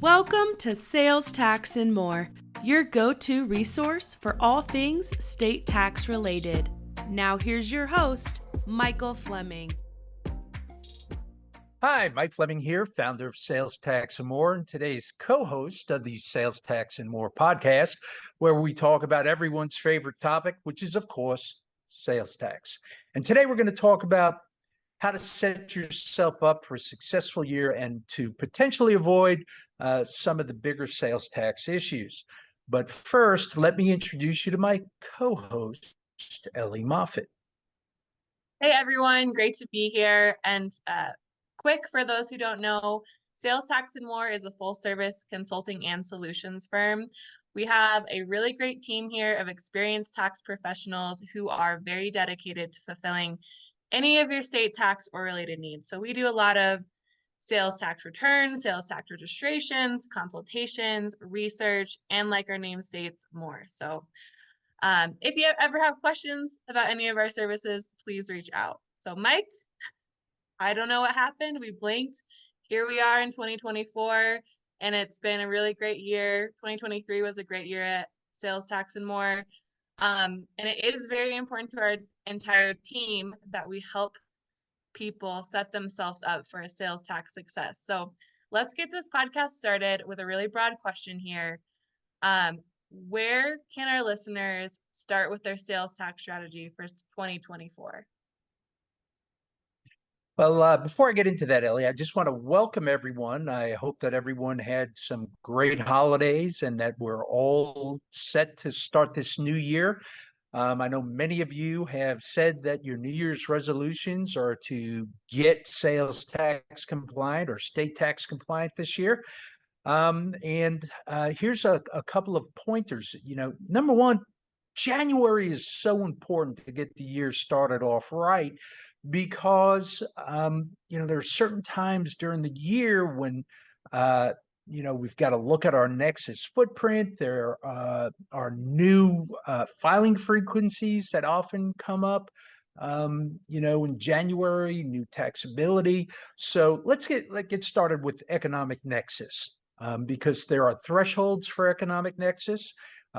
Welcome to Sales Tax and More, your go-to resource for all things state tax related. Now here's your host, Michael Fleming. Hi, Mike Fleming here, founder of Sales Tax and More, and today's co-host of the Sales Tax and More podcast, where we talk about everyone's favorite topic, which is, of course, sales tax. And today we're going to talk about how to set yourself up for a successful year and to potentially avoid some of the bigger sales tax issues. But first, let me introduce you to my co-host, Ellie Moffitt. Hey everyone, great to be here. And quick for those who don't know, Sales Tax and More is a full service consulting and solutions firm. We have a really great team here of experienced tax professionals who are very dedicated to fulfilling any of your state tax or related needs. So we do a lot of sales tax returns, sales tax registrations, consultations, research, and like our name states, more. So if you ever have questions about any of our services, please reach out. So Mike, I don't know what happened. We blinked. Here we are in 2024, and it's been a really great year. 2023 was a great year at Sales Tax and More. And it is very important to our entire team that we help people set themselves up for a sales tax success. So let's get this podcast started with a really broad question here. Where can our listeners start with their sales tax strategy for 2024? Well, before I get into that, Ellie, I just want to welcome everyone. I hope that everyone had some great holidays and that we're all set to start this new year. I know many of you have said that your New Year's resolutions are to get sales tax compliant or state tax compliant this year. Here's a couple of pointers. Number one, January is so important to get the year started off right because, there are certain times during the year when, we've got to look at our Nexus footprint. There are new filing frequencies that often come up, in January, new taxability. So let's get started with economic nexus. Because there are thresholds for economic nexus.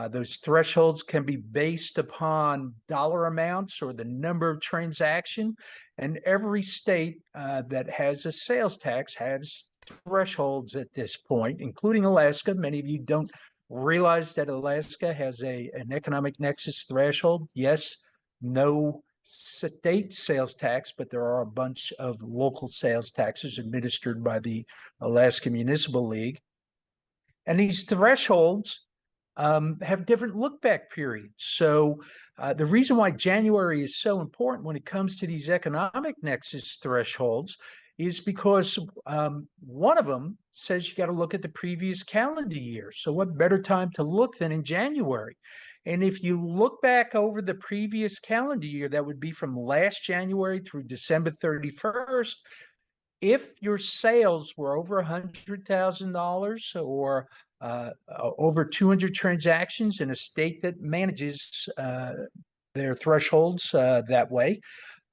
Those thresholds can be based upon dollar amounts or the number of transaction, and every state that has a sales tax has thresholds at this point, including Alaska. Many of you don't realize that Alaska has an economic nexus threshold. Yes, no state sales tax, but there are a bunch of local sales taxes administered by the Alaska Municipal League. And these thresholds have different look-back periods. So the reason why January is so important when it comes to these economic nexus thresholds is because one of them says you got to look at the previous calendar year. So what better time to look than in January? And if you look back over the previous calendar year, that would be from last January through December 31st, if your sales were over $100,000 or over 200 transactions in a state that manages their thresholds that way,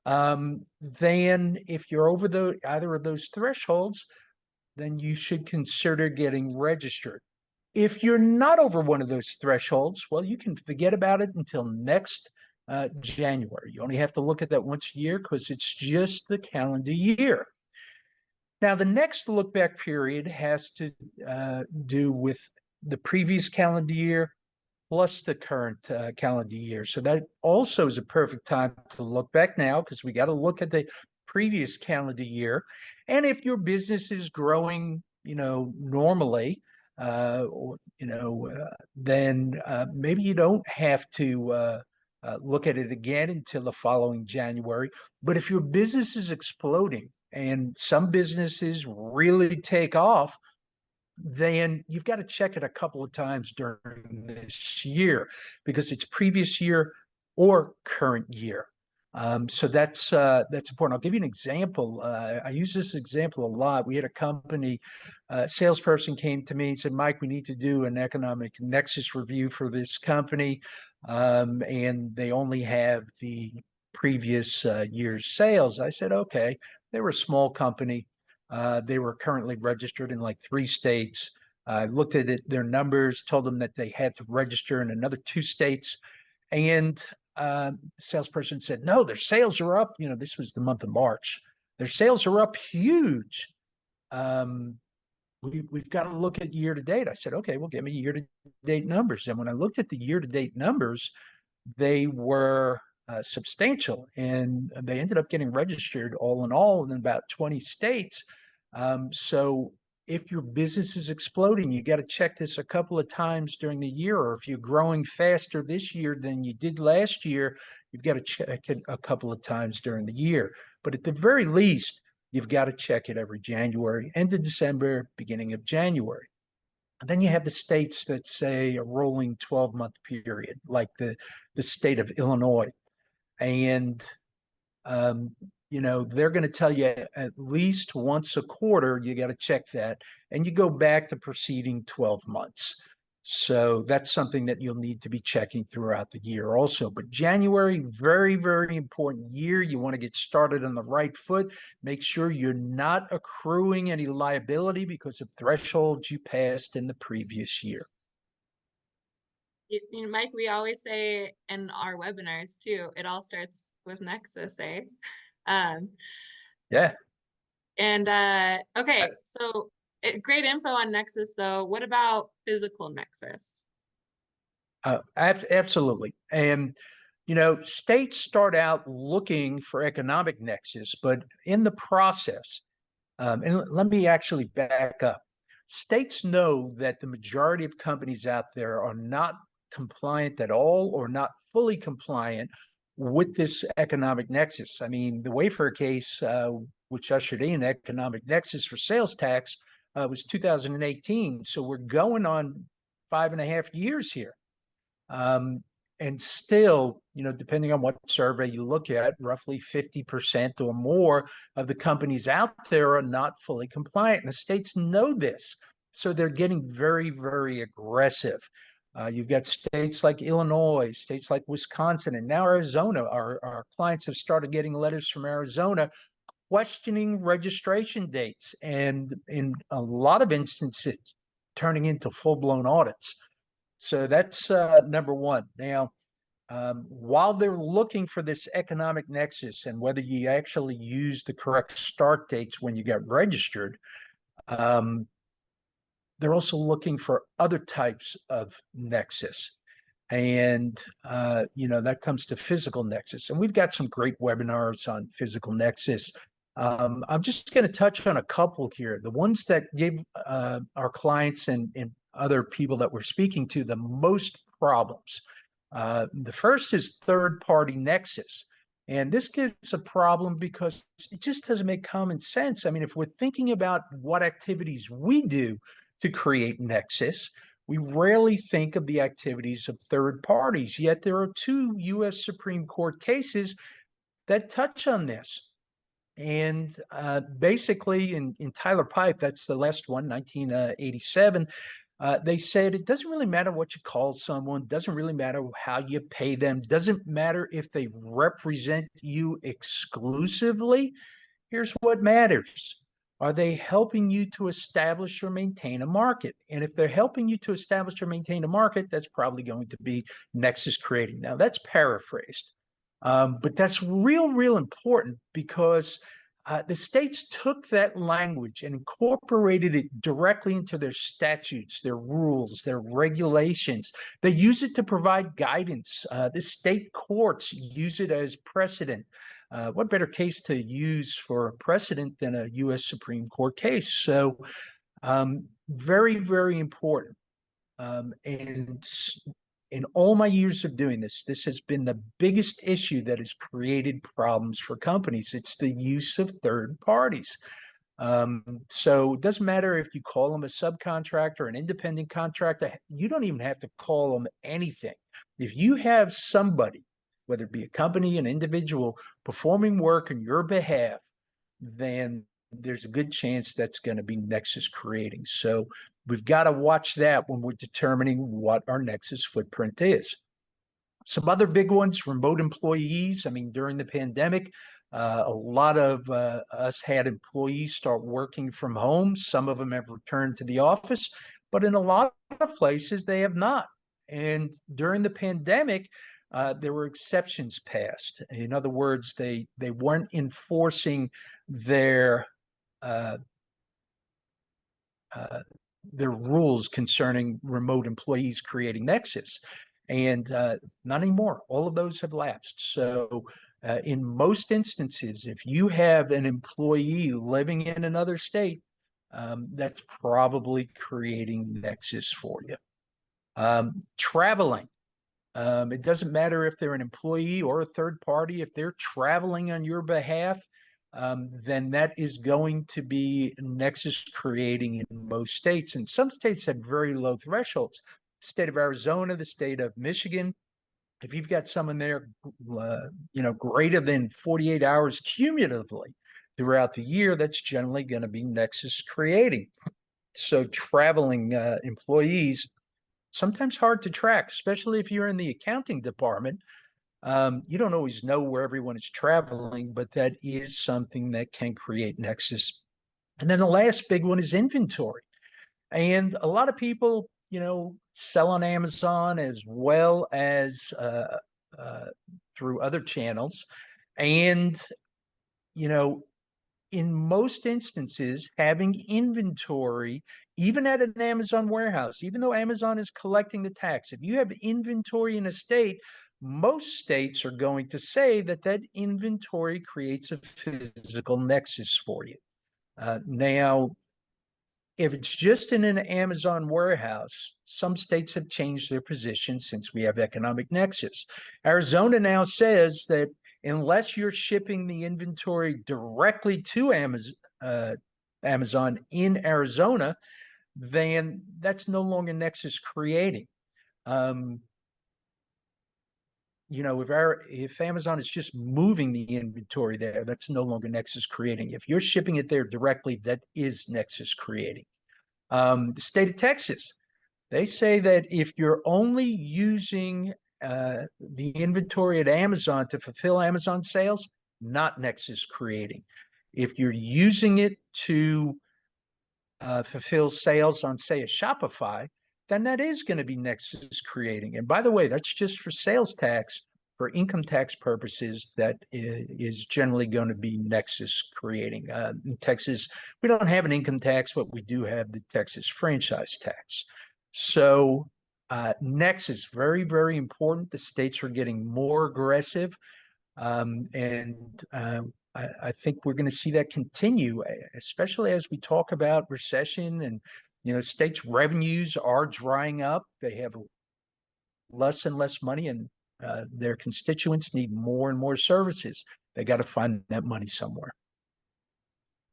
then if you're over either of those thresholds, then you should consider getting registered. If you're not over one of those thresholds, well, you can forget about it until next January. You only have to look at that once a year because it's just the calendar year. Now, the next look back period has to do with the previous calendar year plus the current calendar year. So that also is a perfect time to look back now because we got to look at the previous calendar year. And if your business is growing, normally, then maybe you don't have to look at it again until the following January. But if your business is exploding, and some businesses really take off, then you've got to check it a couple of times during this year because it's previous year or current year. So that's important. I'll give you an example. I use this example a lot. We had a company, salesperson came to me and said, Mike, we need to do an economic nexus review for this company. And they only have the previous year's sales. I said, okay. They were a small company. They were currently registered in like 3 states. I looked at their numbers, told them that they had to register in another 2 states. And the salesperson said, no, their sales are up. This was the month of March. Their sales are up huge. We've got to look at year to date. I said, okay, well, give me year to date numbers. And when I looked at the year to date numbers, they were substantial, and they ended up getting registered all in all in about 20 states. So if your business is exploding, you got to check this a couple of times during the year, or if you're growing faster this year than you did last year, you've got to check it a couple of times during the year. But at the very least, you've got to check it every January, end of December, beginning of January. And then you have the states that say a rolling 12-month period, like the state of Illinois. And they're going to tell you at least once a quarter, you got to check that. And you go back the preceding 12 months. So that's something that you'll need to be checking throughout the year also. But January, very, very important year. You want to get started on the right foot. Make sure you're not accruing any liability because of thresholds you passed in the previous year. Mike, we always say in our webinars too, it all starts with Nexus, eh? Yeah. And okay, so great info on Nexus though. What about physical Nexus? Absolutely. And, states start out looking for economic nexus, but in the process, and let me actually back up. States know that the majority of companies out there are not compliant at all or not fully compliant with this economic nexus. I mean, the Wayfair case, which ushered in economic nexus for sales tax, was 2018. So we're going on 5.5 years here. And still, depending on what survey you look at, roughly 50% or more of the companies out there are not fully compliant. And the states know this. So they're getting very, very aggressive. You've got states like Illinois, states like Wisconsin, and now Arizona. Our clients have started getting letters from Arizona questioning registration dates, and in a lot of instances, turning into full-blown audits. So that's number one. Now, while they're looking for this economic nexus and whether you actually use the correct start dates when you got registered, they're also looking for other types of nexus. And, that comes to physical nexus. And we've got some great webinars on physical nexus. I'm just going to touch on a couple here. The ones that give our clients and other people that we're speaking to the most problems. The first is third-party nexus. And this gives a problem because it just doesn't make common sense. I mean, if we're thinking about what activities we do to create nexus, we rarely think of the activities of third parties. Yet there are 2 U.S. Supreme Court cases that touch on this. And basically, in Tyler Pipe, that's the last one, 1987, they said it doesn't really matter what you call someone, doesn't really matter how you pay them, doesn't matter if they represent you exclusively. Here's what matters. Are they helping you to establish or maintain a market? And if they're helping you to establish or maintain a market, that's probably going to be nexus creating. Now, that's paraphrased. But that's real important because the states took that language and incorporated it directly into their statutes, their rules, their regulations. They use it to provide guidance. The state courts use it as precedent. What better case to use for precedent than a U.S. Supreme Court case? So very, very important. And in all my years of doing this, this has been the biggest issue that has created problems for companies. It's the use of third parties. So it doesn't matter if you call them a subcontractor, an independent contractor, you don't even have to call them anything. If you have somebody, whether it be a company, an individual, performing work on your behalf, then there's a good chance that's going to be nexus creating. So we've got to watch that when we're determining what our nexus footprint is. Some other big ones, remote employees. I mean, during the pandemic, a lot of us had employees start working from home. Some of them have returned to the office. but in a lot of places they have not. And during the pandemic, there were exceptions passed. In other words, they weren't enforcing their uh, uh, their rules concerning remote employees creating nexus, and not anymore. All of those have lapsed. So in most instances, if you have an employee living in another state, that's probably creating nexus for you. Traveling. It doesn't matter if they're an employee or a third party. If they're traveling on your behalf, then that is going to be nexus creating in most states. And some states have very low thresholds. State of Arizona, the state of Michigan, if you've got someone there, greater than 48 hours cumulatively throughout the year, that's generally going to be nexus creating. So traveling employees, sometimes hard to track, especially if you're in the accounting department. You don't always know where everyone is traveling, but that is something that can create nexus. And then the last big one is inventory. And a lot of people, sell on Amazon as well as through other channels. And, in most instances, having inventory, even at an Amazon warehouse, even though Amazon is collecting the tax, if you have inventory in a state, most states are going to say that that inventory creates a physical nexus for you. Now, if it's just in an Amazon warehouse, some states have changed their position since we have economic nexus. Arizona now says that unless you're shipping the inventory directly to Amazon in Arizona, then that's no longer nexus creating. If Amazon is just moving the inventory there, that's no longer nexus creating. If you're shipping it there directly, that is nexus creating. The state of Texas, they say that if you're only using the inventory at Amazon to fulfill Amazon sales, not nexus creating. If you're using it to fulfill sales on, say, a Shopify, then that is going to be nexus creating. And by the way, that's just for sales tax. For income tax purposes, that is generally going to be nexus creating. In Texas, we don't have an income tax, but we do have the Texas franchise tax. So nexus, very, very important. The states are getting more aggressive. I think we're going to see that continue, especially as we talk about recession and, states' revenues are drying up. They have less and less money, and their constituents need more and more services. They got to find that money somewhere.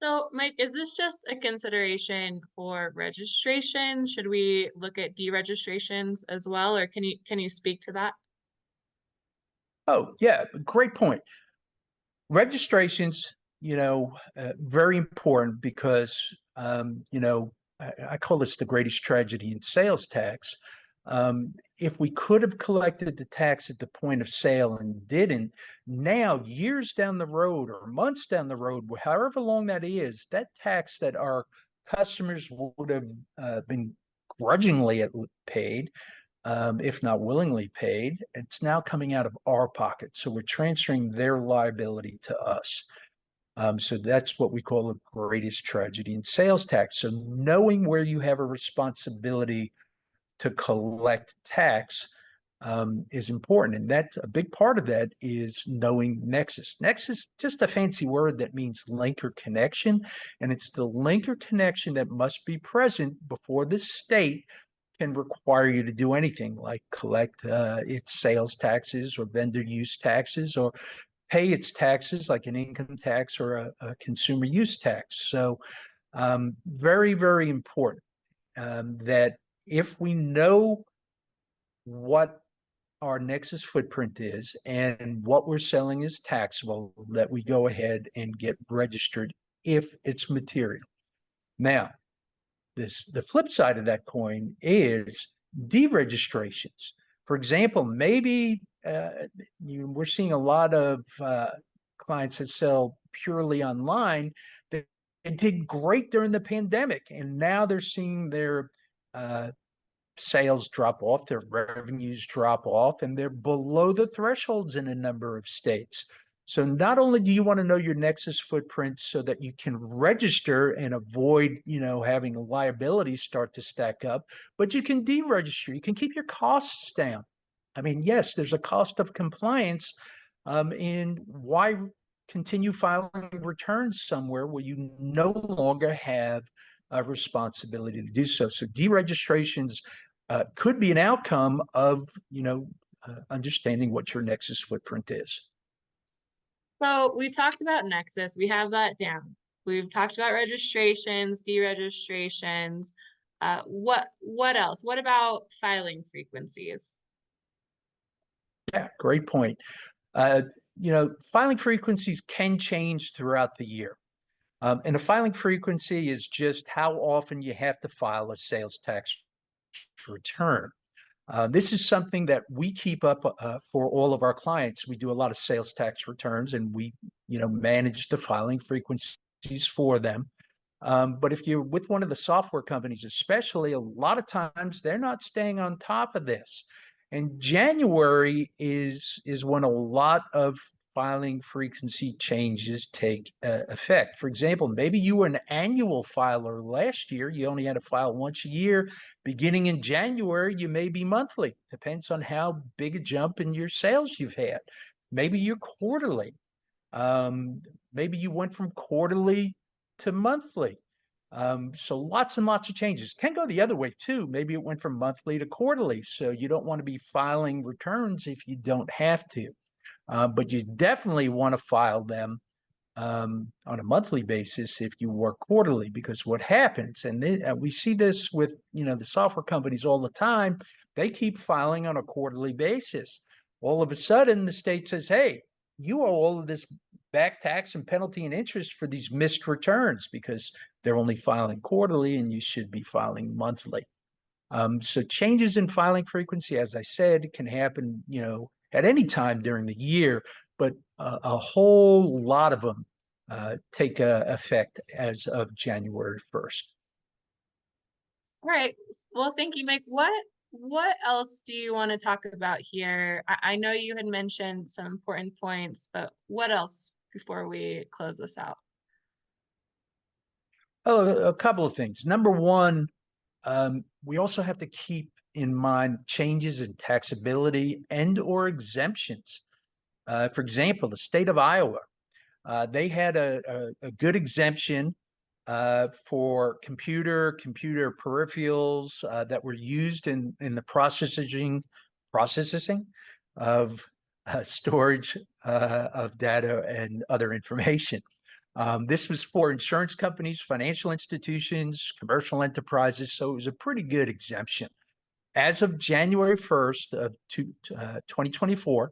So, Mike, is this just a consideration for registrations? Should we look at deregistrations as well, or can you speak to that? Oh, yeah, great point. Registrations, very important because, I call this the greatest tragedy in sales tax. If we could have collected the tax at the point of sale and didn't, now years down the road or months down the road, however long that is, that tax that our customers would have been grudgingly paid, if not willingly paid, it's now coming out of our pocket. So we're transferring their liability to us. So that's what we call the greatest tragedy in sales tax. So knowing where you have a responsibility to collect tax is important. And that's a big part of that is knowing nexus. Nexus, just a fancy word that means link or connection. And it's the link or connection that must be present before the state can require you to do anything like collect its sales taxes or vendor use taxes or pay its taxes like an income tax or a consumer use tax. So very, very important that if we know what our nexus footprint is and what we're selling is taxable, that we go ahead and get registered if it's material. Now, the flip side of that coin is deregistrations. For example, maybe we're seeing a lot of clients that sell purely online that did great during the pandemic, and now they're seeing their sales drop off, their revenues drop off, and they're below the thresholds in a number of states. So not only do you want to know your Nexus footprint so that you can register and avoid, having liabilities start to stack up, but you can deregister. You can keep your costs down. I mean, yes, there's a cost of compliance, and why continue filing returns somewhere where you no longer have a responsibility to do so? So deregistrations could be an outcome of, understanding what your Nexus footprint is. So we talked about Nexus. We have that down. We've talked about registrations, deregistrations. What else? What about filing frequencies? Yeah, great point. Filing frequencies can change throughout the year. And a filing frequency is just how often you have to file a sales tax return. This is something that we keep up for all of our clients. We do a lot of sales tax returns, and we, manage the filing frequencies for them. But if you're with one of the software companies, especially, a lot of times they're not staying on top of this. And January is when a lot of filing frequency changes take effect. For example, maybe you were an annual filer last year. You only had to file once a year. Beginning in January, you may be monthly. Depends on how big a jump in your sales you've had. Maybe you're quarterly. Maybe you went from quarterly to monthly. So lots and lots of changes. Can go the other way too. Maybe it went from monthly to quarterly. So you don't want to be filing returns if you don't have to. But you definitely want to file them on a monthly basis if you work quarterly, because what happens, and we see this with the software companies all the time, they keep filing on a quarterly basis. All of a sudden, the state says, "Hey, you owe all of this back tax and penalty and interest for these missed returns because they're only filing quarterly and you should be filing monthly." So changes in filing frequency, as I said, can happen, at any time during the year, but a whole lot of them take effect as of January 1st. All right. Well, thank you, Mike. What else do you want to talk about here? I know you had mentioned some important points, but what else before we close this out? Oh, a couple of things. Number one, we also have to keep in mind changes in taxability and or exemptions. For example, the state of Iowa, they had a good exemption for computer peripherals that were used in the processing of storage of data and other information. This was for insurance companies, financial institutions, commercial enterprises, so it was a pretty good exemption. As of January 1st of 2024,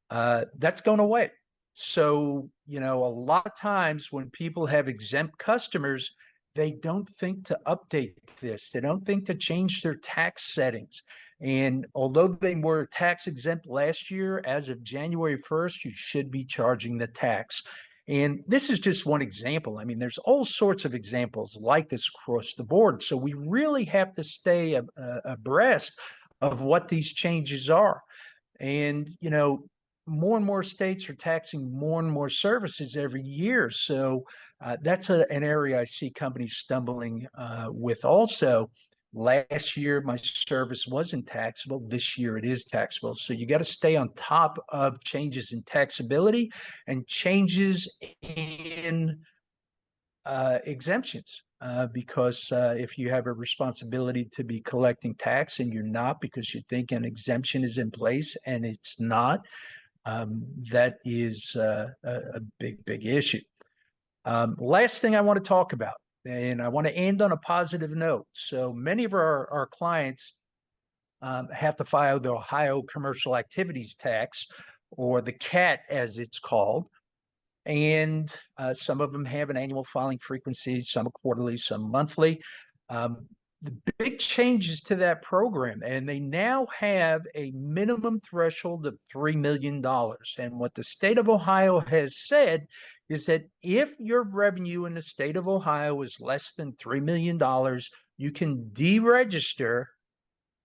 that's going away. So, a lot of times when people have exempt customers, they don't think to update this. They don't think to change their tax settings. And although they were tax exempt last year, as of January 1st, you should be charging the tax. And this is just one example. I mean, there's all sorts of examples like this across the board. So we really have to stay abreast of what these changes are. And, more and more states are taxing more and more services every year. So that's an area I see companies stumbling with also. Last year, my service wasn't taxable. This year, it is taxable. So you got to stay on top of changes in taxability and changes in exemptions. Because if you have a responsibility to be collecting tax and you're not because you think an exemption is in place and it's not, that is a big issue. Last thing I want to talk about, and I want to end on a positive note. So many of our clients have to file the Ohio Commercial Activities Tax, or the CAT as it's called. And some of them have an annual filing frequency, some quarterly, some monthly. the big changes to that program, and they now have a minimum threshold of $3 million. And what the state of Ohio has said is that if your revenue in the state of Ohio is less than $3 million, you can deregister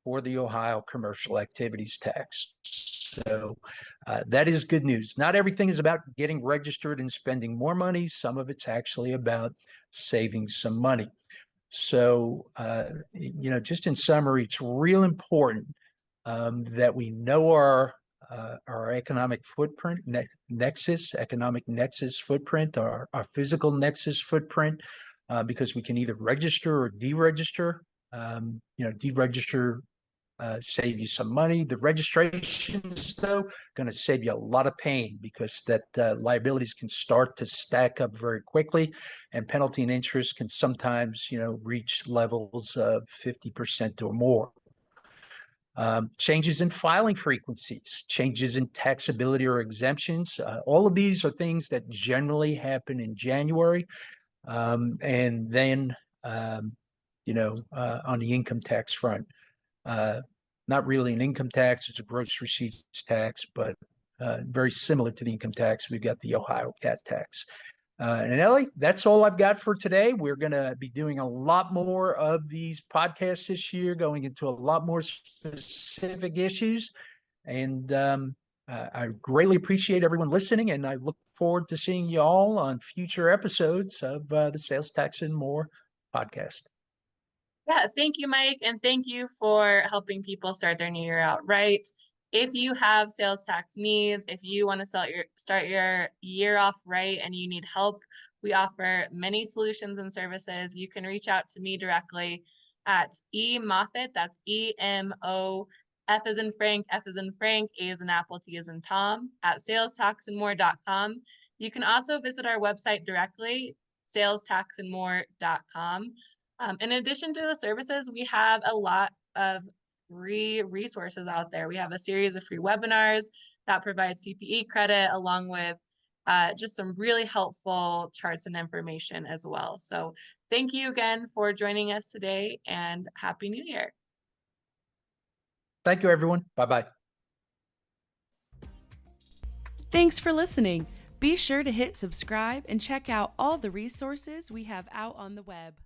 for the Ohio commercial activities tax. So that is good news. Not everything is about getting registered and spending more money. Some of it's actually about saving some money. So, just in summary, it's real important that we know our economic footprint, economic nexus footprint, our physical nexus footprint, because we can either register or deregister. Deregister save you some money. The registrations, though, going to save you a lot of pain because that liabilities can start to stack up very quickly, and penalty and interest can sometimes, reach levels of 50% or more. Changes in filing frequencies, changes in taxability or exemptions. All of these are things that generally happen in January. And then, on the income tax front, not really an income tax, it's a gross receipts tax, but very similar to the income tax. We've got the Ohio CAT tax. And Ellie, that's all I've got for today. We're going to be doing a lot more of these podcasts this year, going into a lot more specific issues. And I greatly appreciate everyone listening, and I look forward to seeing you all on future episodes of the Sales Tax and More podcast. Yeah, thank you, Mike, and thank you for helping people start their new year out right. If you have sales tax needs, if you want to start your year off right and you need help, we offer many solutions and services. You can reach out to me directly at eMoffett, that's EMO, F as in Frank, F as in Frank, A as in Apple, T as in Tom, at salestaxandmore.com. You can also visit our website directly, salestaxandmore.com. In addition to the services, we have a lot of free resources out there. We have a series of free webinars that provide CPE credit, along with just some really helpful charts and information as well. So thank you again for joining us today, and Happy New Year. Thank you, everyone. Bye-bye. Thanks for listening. Be sure to hit subscribe and check out all the resources we have out on the web.